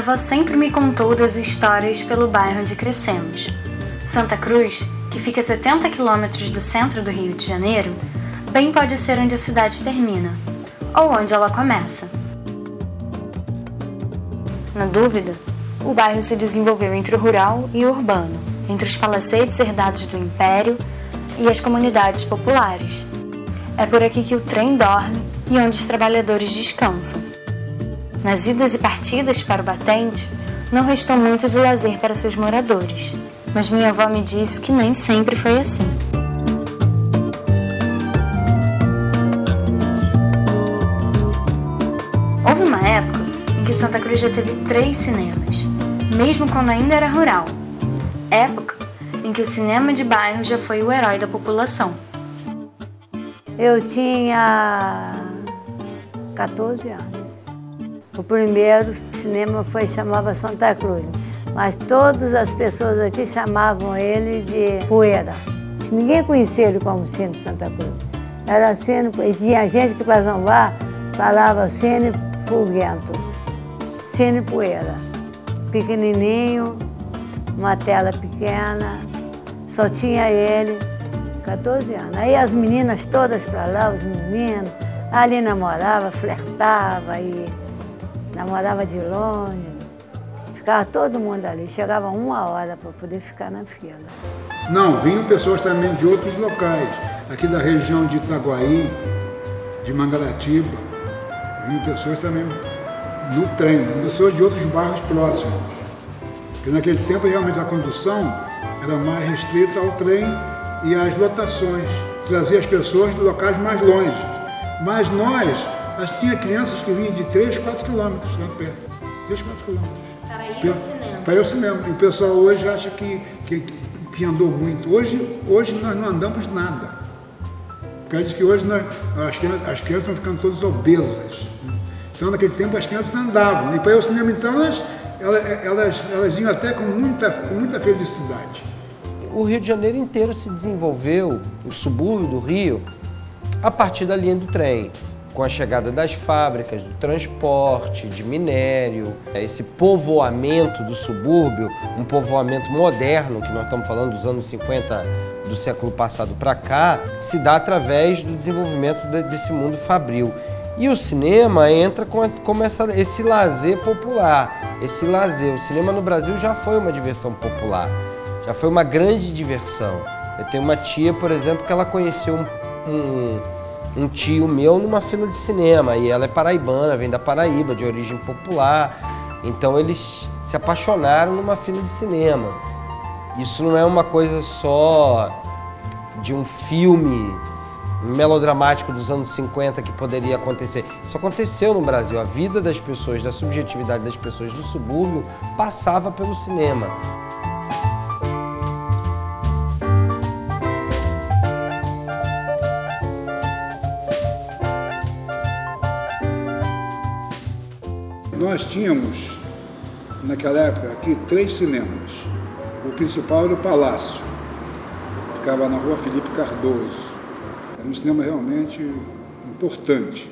avó sempre me contou das histórias pelo bairro onde crescemos. Santa Cruz, que fica a 70 quilômetros do centro do Rio de Janeiro, bem pode ser onde a cidade termina, ou onde ela começa. Na dúvida, o bairro se desenvolveu entre o rural e o urbano, entre os palacetes herdados do Império e as comunidades populares. É por aqui que o trem dorme e onde os trabalhadores descansam. Nas idas e partidas para o batente, não restou muito de lazer para seus moradores, mas minha avó me disse que nem sempre foi assim. Houve uma época em que Santa Cruz já teve 3 cinemas, mesmo quando ainda era rural. Época em que o cinema de bairro já foi o herói da população. Eu tinha 14 anos. O primeiro cinema chamava Santa Cruz, mas todas as pessoas aqui chamavam ele de Poeira. Ninguém conhecia ele como Cine Santa Cruz. Era Cine, e tinha gente que para zombar falava Cine Fulguento, Cine Poeira. Pequenininho, uma tela pequena, só tinha ele, 14 anos. Aí as meninas todas para lá, os meninos, ali namorava, flertava e namorava de longe. Ficava todo mundo ali, chegava 1 hora para poder ficar na fila. Não, vinham pessoas também de outros locais, aqui da região de Itaguaí, de Mangaratiba, vinham pessoas também no trem, pessoas de outros bairros próximos. Porque naquele tempo realmente a condução era mais restrita ao trem e às lotações, trazia as pessoas de locais mais longe. Mas nós, tinha crianças que vinham de 3, 4 quilômetros lá perto, 3, 4 quilômetros. Para ir ao cinema. Para ir ao cinema. E o pessoal hoje acha que andou muito. Hoje nós não andamos nada. Porque diz que hoje as crianças estão ficando todas obesas. Então naquele tempo as crianças andavam. E para ir ao cinema então elas iam até com muita felicidade. O Rio de Janeiro inteiro se desenvolveu, o subúrbio do Rio, a partir da linha do trem, com a chegada das fábricas, do transporte, de minério. Esse povoamento do subúrbio, um povoamento moderno, que nós estamos falando dos anos 50 do século passado para cá, se dá através do desenvolvimento desse mundo fabril. E o cinema entra como esse lazer popular, esse lazer. O cinema no Brasil já foi uma diversão popular, já foi uma grande diversão. Eu tenho uma tia, por exemplo, que ela conheceu um tio meu numa fila de cinema, e ela é paraibana, vem da Paraíba, de origem popular, então eles se apaixonaram numa fila de cinema. Isso não é uma coisa só de um filme melodramático dos anos 50 que poderia acontecer. Isso aconteceu no Brasil. A vida das pessoas, da subjetividade das pessoas do subúrbio passava pelo cinema. Nós tínhamos, naquela época, aqui 3 cinemas. O principal era o Palácio, ficava na rua Felipe Cardoso. Era um cinema realmente importante.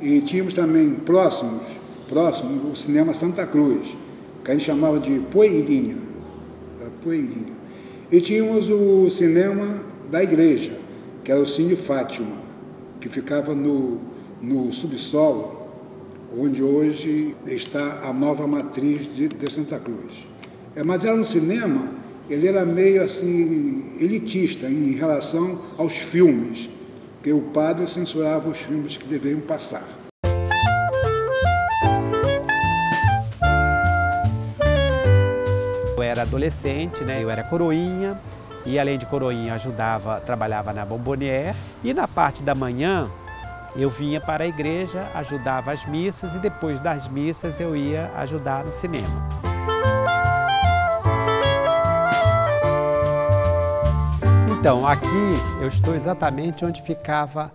E tínhamos também próximo o cinema Santa Cruz, que a gente chamava de Poeirinha. E tínhamos o cinema da igreja, que era o Cine Fátima, que ficava no subsolo, onde hoje está a nova matriz de Santa Cruz. Mas era um cinema, ele era meio assim, elitista em relação aos filmes, porque o padre censurava os filmes que deveriam passar. Eu era adolescente, né? Eu era coroinha, e além de coroinha trabalhava na Bombonier, e na parte da manhã, eu vinha para a igreja, ajudava as missas e depois das missas eu ia ajudar no cinema. Então, aqui eu estou exatamente onde ficava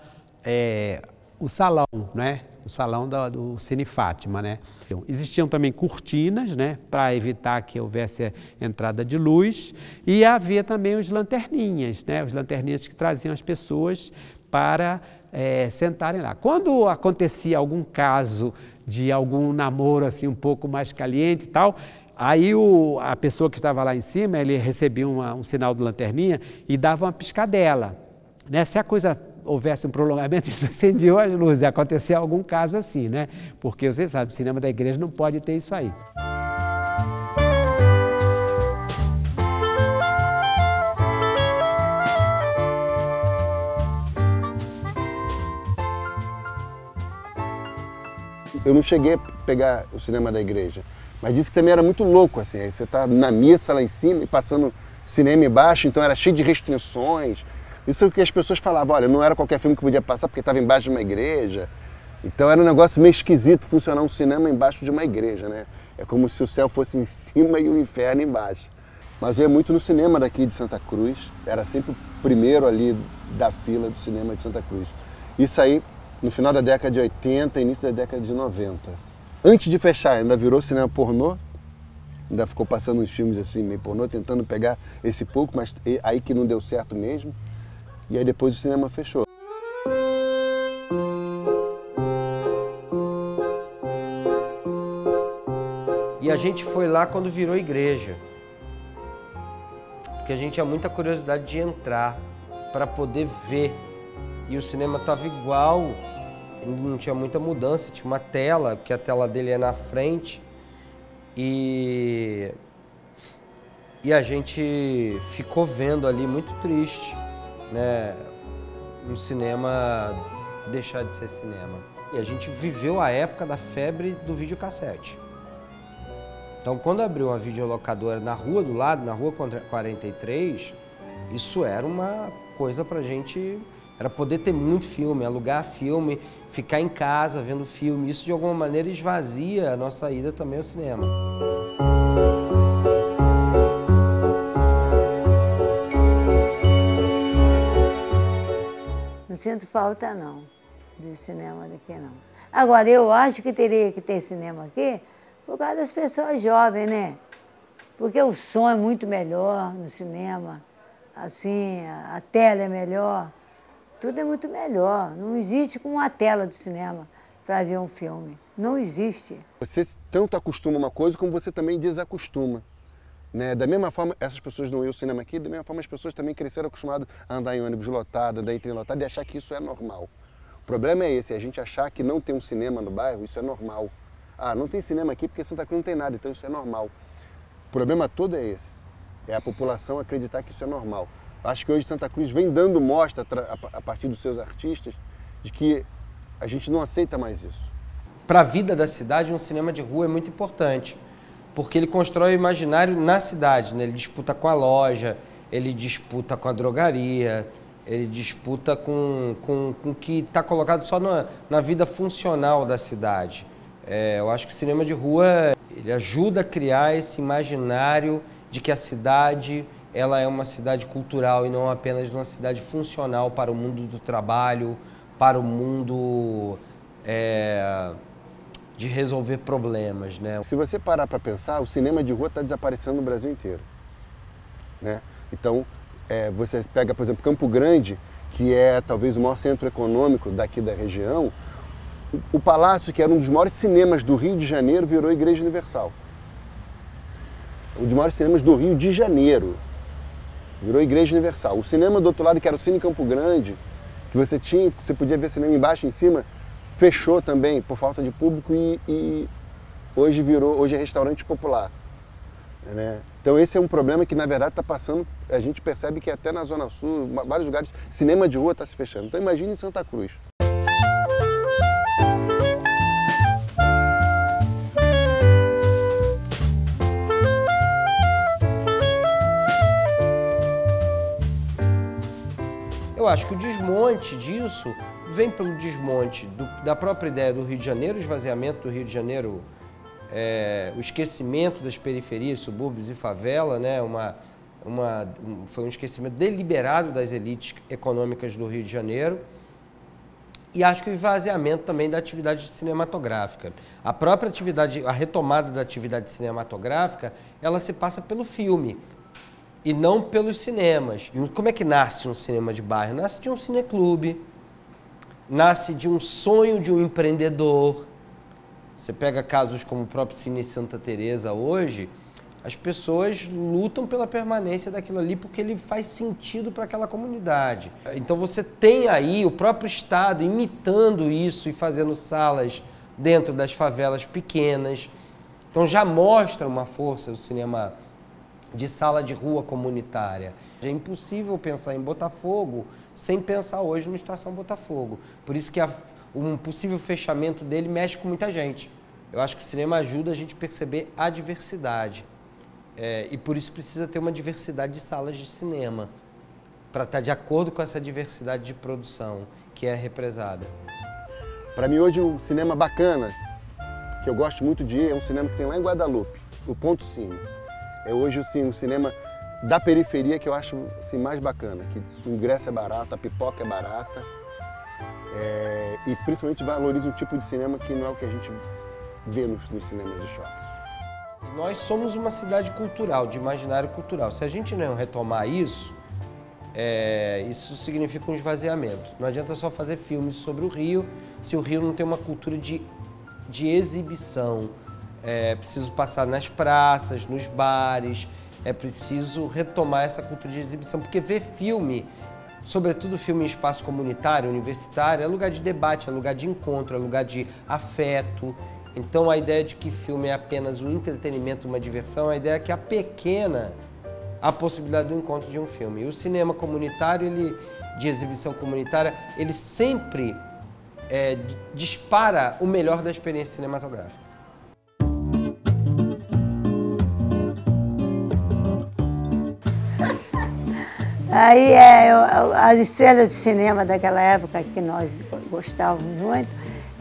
o salão, né? O salão do Cine Fátima, né? Então, existiam também cortinas, né? Para evitar que houvesse entrada de luz, e havia também os lanterninhas, né? Os lanterninhas que traziam as pessoas para sentarem lá. Quando acontecia algum caso de algum namoro assim um pouco mais caliente e tal. Aí a pessoa que estava lá em cima, ele recebia um sinal de lanterninha e dava uma piscadela, né? Se a coisa houvesse um prolongamento, eles acendiam as luzes, ia acontecer algum caso assim, né? Porque você sabe, o cinema da igreja não pode ter isso aí. Eu não cheguei a pegar o cinema da igreja, mas disse que também era muito louco, assim, aí você tá na missa lá em cima e passando cinema embaixo, então era cheio de restrições. Isso é o que as pessoas falavam, olha, não era qualquer filme que podia passar porque estava embaixo de uma igreja. Então era um negócio meio esquisito funcionar um cinema embaixo de uma igreja, né? É como se o céu fosse em cima e o inferno embaixo. Mas eu ia muito no cinema daqui de Santa Cruz, era sempre o primeiro ali da fila do cinema de Santa Cruz. Isso aí no final da década de 80, início da década de 90. Antes de fechar, ainda virou cinema pornô, ainda ficou passando uns filmes assim, meio pornô, tentando pegar esse pouco, mas aí que não deu certo mesmo. E aí depois o cinema fechou. E a gente foi lá quando virou igreja. Porque a gente tinha muita curiosidade de entrar para poder ver. E o cinema estava igual, não tinha muita mudança, tinha uma tela, que a tela dele é na frente. E a gente ficou vendo ali muito triste, né? Um cinema deixar de ser cinema. E a gente viveu a época da febre do videocassete. Então, quando abriu uma videolocadora na rua do lado, na rua 43, isso era uma coisa pra gente, era poder ter muito filme, alugar filme, ficar em casa vendo filme. Isso, de alguma maneira, esvazia a nossa ida também ao cinema. Não sinto falta, não, do cinema daqui, não. Agora, eu acho que teria que ter cinema aqui por causa das pessoas jovens, né? Porque o som é muito melhor no cinema, assim, a tela é melhor, tudo é muito melhor. Não existe como uma tela do cinema para ver um filme. Não existe. Você tanto acostuma uma coisa como você também desacostuma. Né? Da mesma forma, essas pessoas não iam ao cinema aqui, da mesma forma as pessoas também cresceram acostumadas a andar em ônibus lotado, andar em trem lotado e achar que isso é normal. O problema é esse, é a gente achar que não tem um cinema no bairro, isso é normal. Ah, não tem cinema aqui porque Santa Cruz não tem nada, então isso é normal. O problema todo é esse, é a população acreditar que isso é normal. Acho que hoje Santa Cruz vem dando mostra, a partir dos seus artistas, de que a gente não aceita mais isso. Para a vida da cidade, um cinema de rua é muito importante, porque ele constrói o imaginário na cidade, né? Ele disputa com a loja, ele disputa com a drogaria, ele disputa com o que está colocado só na vida funcional da cidade. Eu acho que o cinema de rua ele ajuda a criar esse imaginário de que a cidade ela é uma cidade cultural e não apenas uma cidade funcional para o mundo do trabalho, para o mundo de resolver problemas, né? Se você parar para pensar, o cinema de rua está desaparecendo no Brasil inteiro. Né? Então, você pega, por exemplo, Campo Grande, que é talvez o maior centro econômico daqui da região, o Palácio, que era um dos maiores cinemas do Rio de Janeiro, virou Igreja Universal. Um dos maiores cinemas do Rio de Janeiro virou Igreja Universal. O cinema do outro lado, que era o Cine Campo Grande, que você podia ver cinema embaixo e em cima, fechou também por falta de público e hoje é restaurante popular. Né? Então esse é um problema que na verdade está passando, a gente percebe que até na Zona Sul, vários lugares, cinema de rua está se fechando. Então imagine em Santa Cruz. Eu acho que o desmonte disso vem pelo desmonte da própria ideia do Rio de Janeiro, o esvaziamento do Rio de Janeiro, o esquecimento das periferias, subúrbios e favela, né? Foi um esquecimento deliberado das elites econômicas do Rio de Janeiro. E acho que o esvaziamento também da atividade cinematográfica. A própria atividade, a retomada da atividade cinematográfica, ela se passa pelo filme e não pelos cinemas. E como é que nasce um cinema de bairro? Nasce de um cineclube, nasce de um sonho de um empreendedor, Você pega casos como o próprio Cine Santa Teresa hoje, as pessoas lutam pela permanência daquilo ali porque ele faz sentido para aquela comunidade. Então você tem aí o próprio Estado imitando isso e fazendo salas dentro das favelas pequenas. Então já mostra uma força do cinema de sala de rua comunitária. É impossível pensar em Botafogo sem pensar hoje no Estação Botafogo. Por isso que um possível fechamento dele mexe com muita gente. Eu acho que o cinema ajuda a gente a perceber a diversidade. E por isso precisa ter uma diversidade de salas de cinema, para estar de acordo com essa diversidade de produção que é represada. Para mim hoje um cinema bacana, que eu gosto muito de ir, é um cinema que tem lá em Guadalupe, o Ponto Cine. É hoje assim, um cinema da periferia que eu acho assim, mais bacana, que o ingresso é barato, a pipoca é barata, e principalmente valoriza um tipo de cinema que não é o que a gente vê nos cinemas de shopping. Nós somos uma cidade cultural, de imaginário cultural. Se a gente não retomar isso, isso significa um esvaziamento. Não adianta só fazer filmes sobre o Rio, se o Rio não tem uma cultura de exibição. É preciso passar nas praças, nos bares, é preciso retomar essa cultura de exibição, porque ver filme, sobretudo filme em espaço comunitário, universitário, é lugar de debate, é lugar de encontro, é lugar de afeto. Então a ideia de que filme é apenas um entretenimento, uma diversão, a ideia é que apequena a possibilidade do encontro de um filme. E o cinema comunitário, de exibição comunitária, ele sempre dispara o melhor da experiência cinematográfica. Aí as estrelas de cinema daquela época que nós gostávamos muito,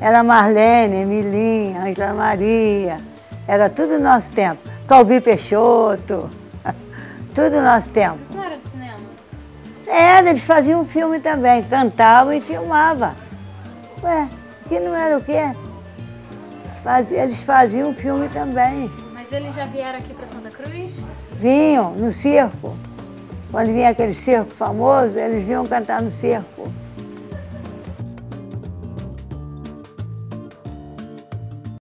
era Marlene, Emilinha, Angela Maria, era tudo nosso tempo. Calbi Peixoto, tudo nosso tempo. Isso não era do cinema? Era, eles faziam filme também, cantavam e filmavam. Ué, que não era o quê? Eles faziam filme também. Mas eles já vieram aqui para Santa Cruz? Vinham no circo. Quando vinha aquele circo famoso, eles vinham cantar no circo.